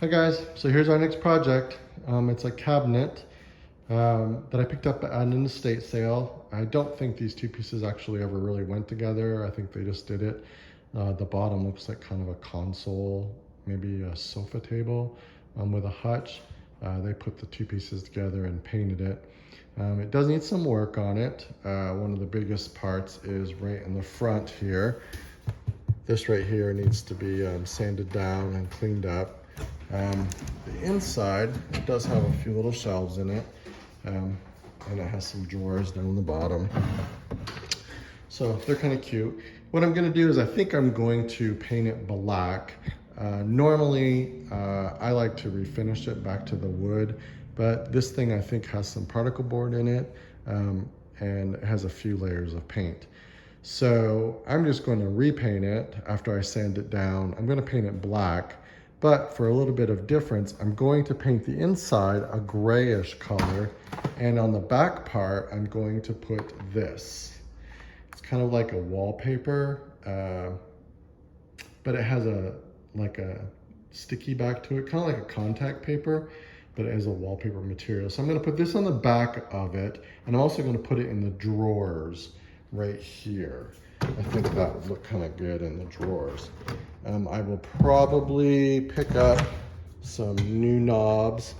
Hi guys, so here's our next project. It's a cabinet that I picked up at an estate sale. I don't think these two pieces actually ever really went together. I think they just did it. The bottom looks like kind of a console, maybe a sofa table with a hutch. They put the two pieces together and painted it. It does need some work on it. One of the biggest parts is right in the front here. This right here needs to be sanded down and cleaned up. The inside, it does have a few little shelves in it, and it has some drawers down the bottom. So they're kind of cute. What I'm going to do is I think I'm going to paint it black. Normally, I like to refinish it back to the wood, but this thing I think has some particle board in it, and it has a few layers of paint. So I'm just going to repaint it after I sand it down. I'm going to paint it black. But for a little bit of difference, I'm going to paint the inside a grayish color, and on the back part, I'm going to put this. It's kind of like a wallpaper, but it has like a sticky back to it, kind of like a contact paper, but it has a wallpaper material. So I'm going to put this on the back of it, and I'm also going to put it in the drawers right here. I think that would look kind of good in the drawers. I will probably pick up some new knobs,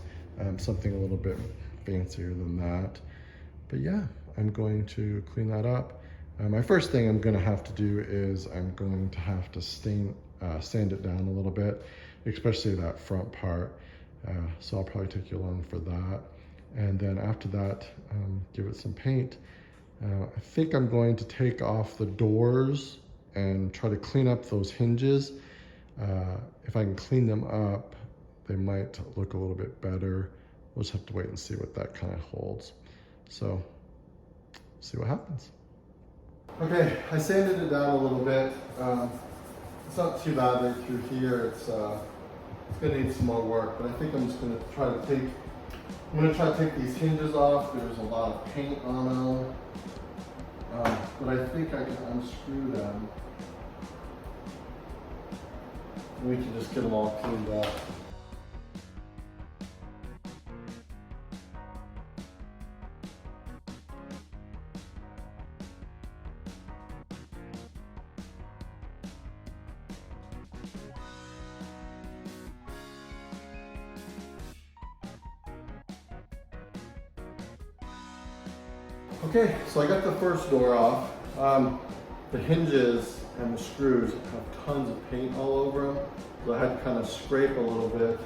something a little bit fancier than that. But yeah, I'm going to clean that up. My first thing I'm going to have to do is I'm going to have to sand it down a little bit, especially that front part. So I'll probably take you along for that. And then after that, give it some paint. I think I'm going to take off the doors and try to clean up those hinges. If I can clean them up, they might look a little bit better. We'll just have to wait and see what that kind of holds. So, see what happens. Okay, I sanded it down a little bit. It's not too bad right through here. It's gonna need some more work, but I think I'm just gonna try to take these hinges off. There's a lot of paint on them. But I think I can unscrew them. And we can just get them all cleaned up. Okay, so I got the first door off. The hinges and the screws have tons of paint all over them, so I had to kind of scrape a little bit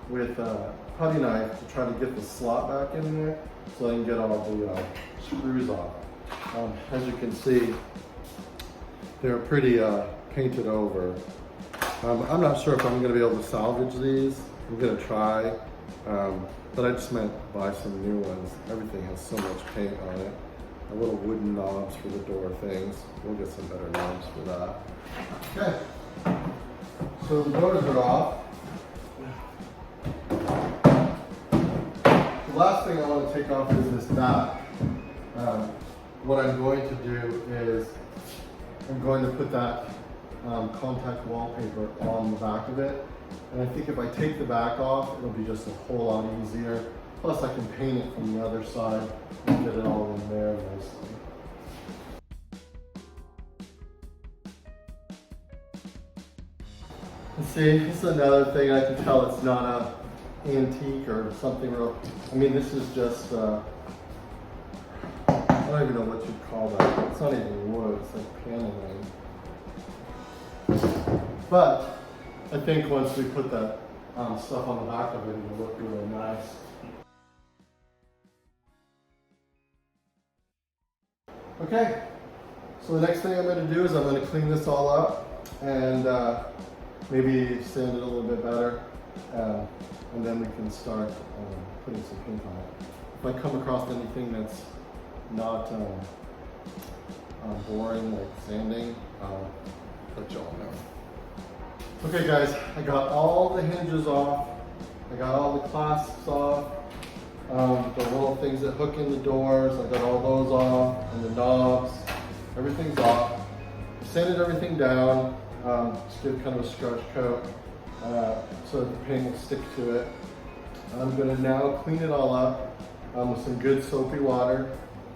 with a putty knife to try to get the slot back in there so I can get all the screws off. As you can see, they're pretty painted over. I'm not sure if I'm going to be able to salvage these. I'm going to try. But I just meant buy some new ones. Everything has so much paint on it. The little wooden knobs for the door things. We'll get some better knobs for that. Okay. So the doors are off. The last thing I want to take off is this back. What I'm going to do is I'm going to put that contact wallpaper on the back of it. And I think if I take the back off, it'll be just a whole lot easier. Plus I can paint it from the other side and get it all in there nicely. And see, this is another thing I can tell it's not a antique or something real. I mean, this is just, I don't even know what you'd call that. It's not even wood, it's like paneling. But I think once we put that stuff on the back of it, it'll look really nice. Okay, so the next thing I'm going to do is I'm going to clean this all up and maybe sand it a little bit better, and then we can start putting some paint on it. If I come across anything that's not boring, like sanding, I'll let y'all know. Okay guys, I got all the hinges off, I got all the clasps off, the little things that hook in the doors, I got all those off, and the knobs, everything's off. Sanded everything down, just give kind of a scratch coat. so that the paint will stick to it. I'm gonna now clean it all up with some good soapy water,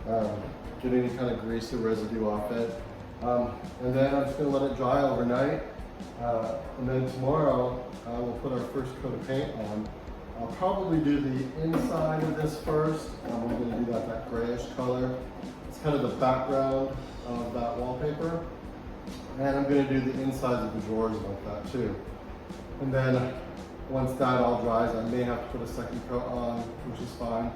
get any kind of grease or residue off it. And then I'm just gonna let it dry overnight. And then tomorrow we'll put our first coat of paint on. I'll probably do the inside of this first. I'm gonna do that grayish color. It's kind of the background of that wallpaper. And I'm gonna do the insides of the drawers like that too. And then once that all dries, I may have to put a second coat on, which is fine.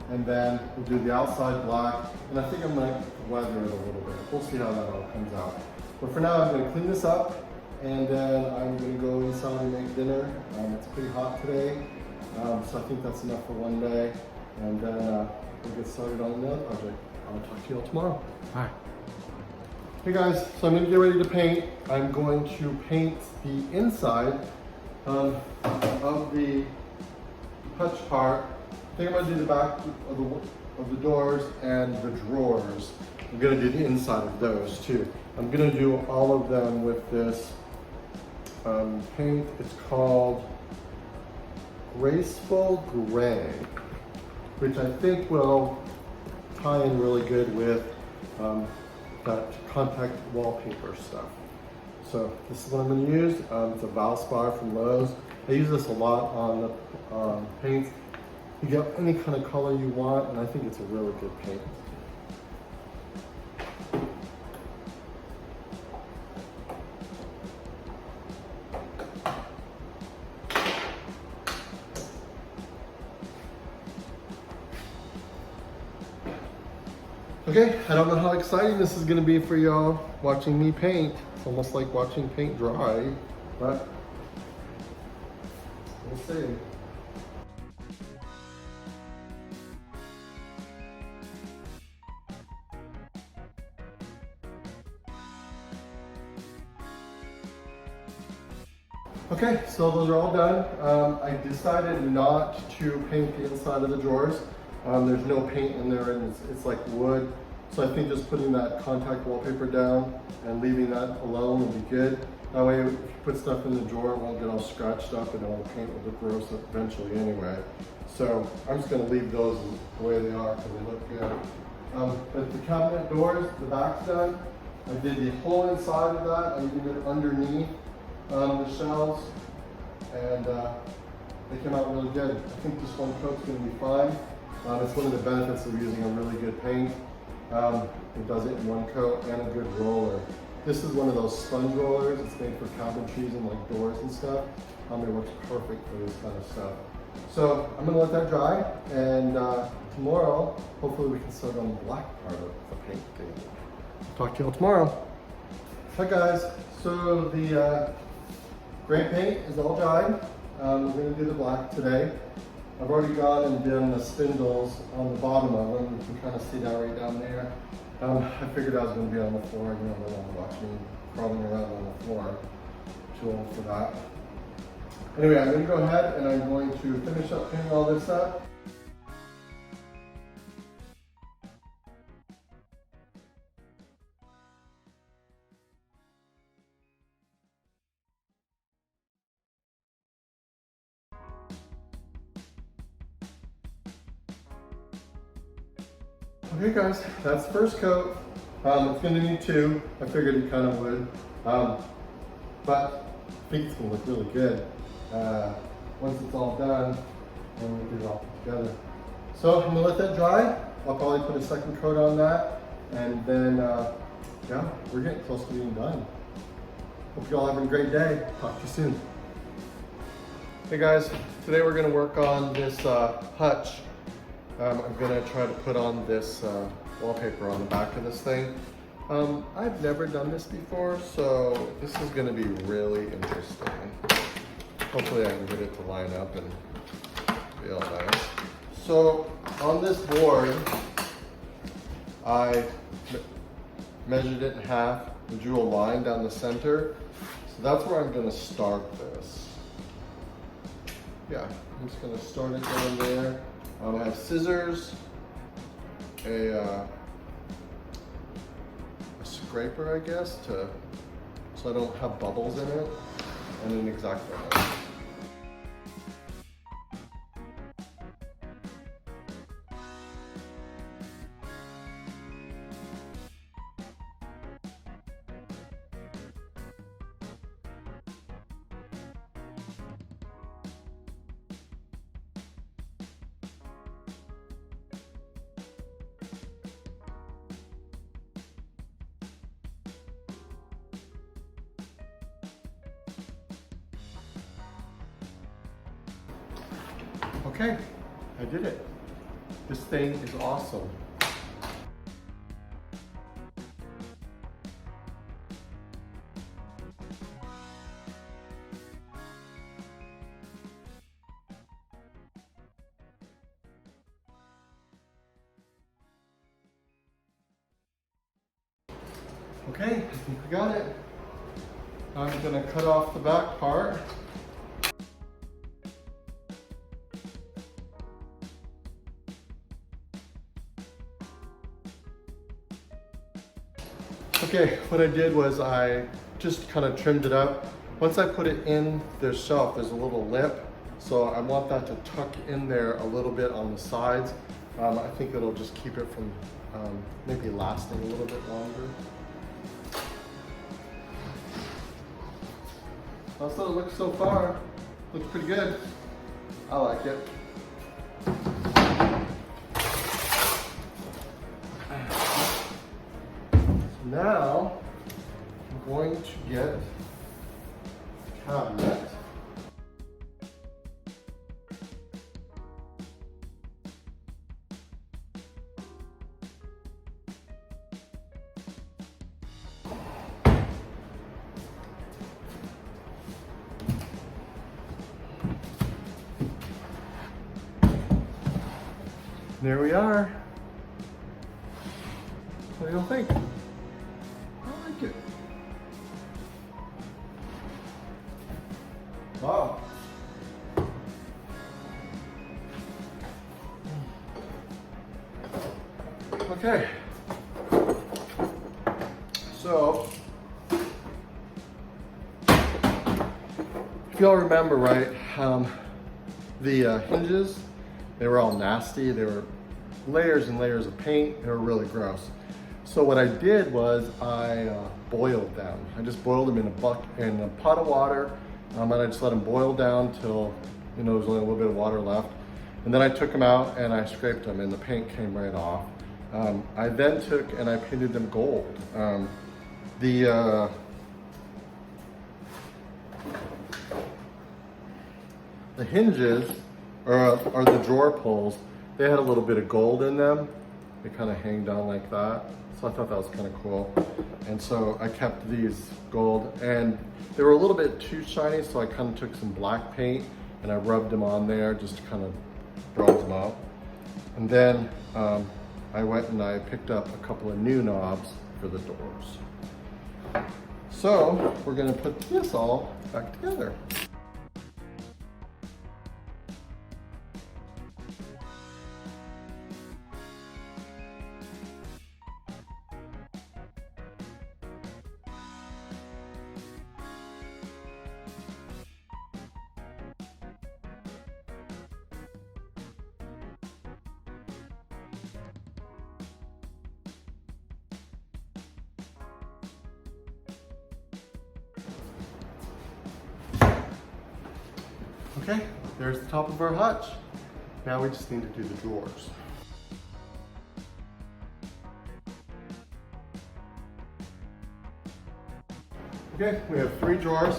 And then we'll do the outside black. And I think I might weather it a little bit. We'll see how that all comes out. But for now, I'm gonna clean this up, and then I'm gonna go inside and make dinner. It's pretty hot today, so I think that's enough for one day. And then we'll get started on another project. I'll talk to you all tomorrow. Bye. Hey guys, so I'm gonna get ready to paint. I'm going to paint the inside of the Hutch part. I think I'm gonna do the back of the doors and the drawers. I'm gonna do the inside of those too. I'm gonna do all of them with this paint. It's called Graceful Gray, which I think will tie in really good with that contact wallpaper stuff. So this is what I'm gonna use. It's a Valspar from Lowe's. I use this a lot on the paints. You get any kind of color you want, and I think it's a really good paint. Okay, I don't know how exciting this is gonna be for y'all watching me paint. It's almost like watching paint dry, but we'll see. Okay, so those are all done. I decided not to paint the inside of the drawers. There's no paint in there, and it's like wood. So I think just putting that contact wallpaper down and leaving that alone will be good. That way, if you put stuff in the drawer, it won't get all scratched up, and all the paint will look gross eventually anyway. So I'm just gonna leave those the way they are because they look good. But the cabinet doors, the back's done. I did the whole inside of that. I did it underneath the shelves, and they came out really good. I think this one coat's gonna be fine. It's one of the benefits of using a really good paint. It does it in one coat and a good roller. This is one of those sponge rollers. It's made for cabinetries and like doors and stuff. It works perfect for this kind of stuff. So I'm gonna let that dry, and tomorrow, hopefully we can start on the black part of the paint thing. Talk to you all tomorrow. Hi guys, so the gray paint is all dried. We're gonna do the black today. I've already gone and done the spindles on the bottom of them. You can kind of see that right down there. I figured I was going to be on the floor. You don't want to watch me crawling around on the floor. Too old for that. Anyway, I'm going to go ahead and I'm going to finish up painting all this up. Okay guys, that's the first coat. It's going to need two. I figured it kind of would. But I think it's going to look really good once it's all done and we get it all put together. So I'm going to let that dry. I'll probably put a second coat on that, and then yeah, we're getting close to being done. Hope you all have a great day. Talk to you soon. Hey guys, today we're going to work on this Hutch. I'm gonna try to put on this wallpaper on the back of this thing. I've never done this before, so this is gonna be really interesting. Hopefully I can get it to line up and be all nice. So on this board, I measured it in half and drew a line down the center. So that's where I'm gonna start this. Yeah, I'm just gonna start it down there. I have scissors, a scraper, I guess, so I don't have bubbles in it, and an X-Acto knife. Okay, I did it. This thing is awesome. Okay, I think we got it. I'm gonna cut off the back part. Okay, what I did was I just kind of trimmed it up. Once I put it in the shelf, there's a little lip. So I want that to tuck in there a little bit on the sides. I think it'll just keep it from maybe lasting a little bit longer. That's what it looks so far. Looks pretty good. I like it. Now, I'm going to get a cabinet. There we are. What do you think? I like it. Wow. Okay. So, if y'all remember, right, the hinges, they were all nasty. They were layers and layers of paint. They were really gross. So what I did was I boiled them. I just boiled them in a pot of water, and I just let them boil down till there was only a little bit of water left. And then I took them out and I scraped them, and the paint came right off. I then took and I painted them gold. The hinges or the drawer pulls, they had a little bit of gold in them. They kind of hang down like that. So I thought that was kind of cool. And so I kept these gold, and they were a little bit too shiny, so I kind of took some black paint and I rubbed them on there just to kind of bronze them out. And then I went and I picked up a couple of new knobs for the doors. So we're gonna put this all back together. Okay, there's the top of our hutch. Now we just need to do the drawers. Okay, we have 3 drawers.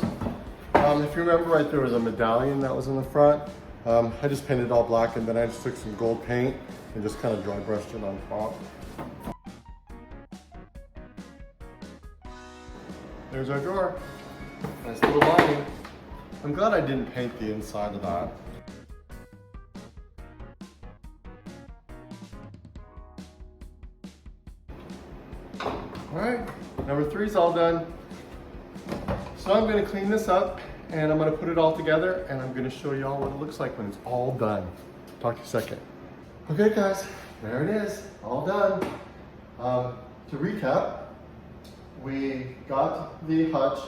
If you remember right, there was a medallion that was in the front. I just painted it all black, and then I just took some gold paint and just kind of dry brushed it on top. There's our drawer. Nice little lining. I'm glad I didn't paint the inside of that. All right, number 3 is all done. So I'm gonna clean this up and I'm gonna put it all together, and I'm gonna show y'all what it looks like when it's all done. Talk to you in a second. Okay guys, there it is, all done. To recap, we got the hutch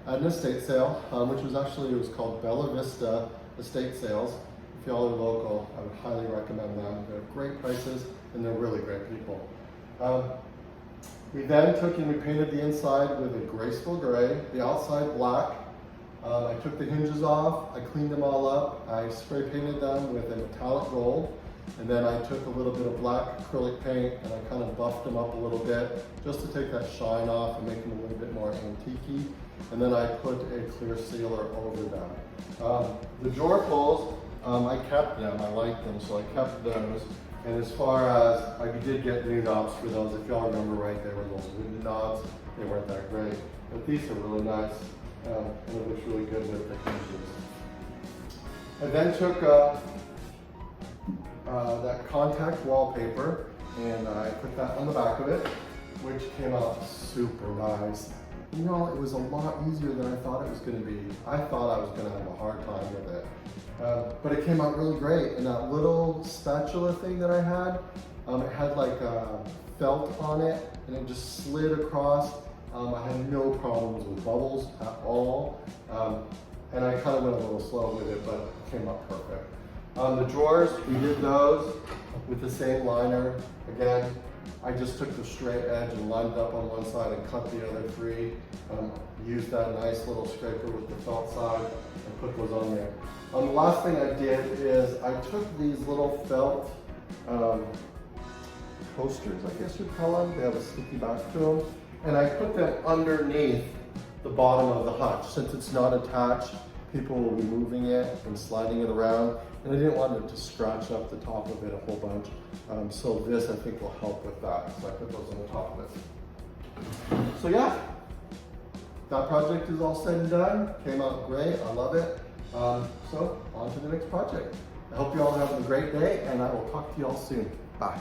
at an estate sale, which was actually, it was called Bella Vista Estate Sales. If y'all are local, I would highly recommend them. They're great prices and they're really great people. We then took and we painted the inside with a graceful gray, the outside black. I took the hinges off, I cleaned them all up, I spray painted them with a metallic gold, and then I took a little bit of black acrylic paint and I kind of buffed them up a little bit just to take that shine off and make them a little bit more antique-y. And then I put a clear sealer over them. The drawer pulls, I kept them, I liked them, so I kept those. And as far as, I did get new knobs for those. If y'all remember right, they were those wooden knobs. They weren't that great, but these are really nice. And it looks really good with the hinges. I then took that contact wallpaper and I put that on the back of it, which came out super nice. You know, it was a lot easier than I thought it was going to be. I thought I was going to have a hard time with it. But it came out really great. And that little spatula thing that I had, it had like a felt on it and it just slid across. I had no problems with bubbles at all. And I kind of went a little slow with it, but it came out perfect. The drawers, we did those with the same liner. Again, I just took the straight edge and lined it up on one side and cut the other three. Used that nice little scraper with the felt side and put those on there. The last thing I did is I took these little felt coasters, I guess you'd call them. They have a sticky back to them. And I put them underneath the bottom of the hutch. Since it's not attached, people will be moving it and sliding it around. And I didn't want it to scratch up the top of it a whole bunch. So this I think will help with that. So I put those on the top of it. So yeah, that project is all said and done. Came out great, I love it. So on to the next project. I hope you all have a great day and I will talk to you all soon. Bye.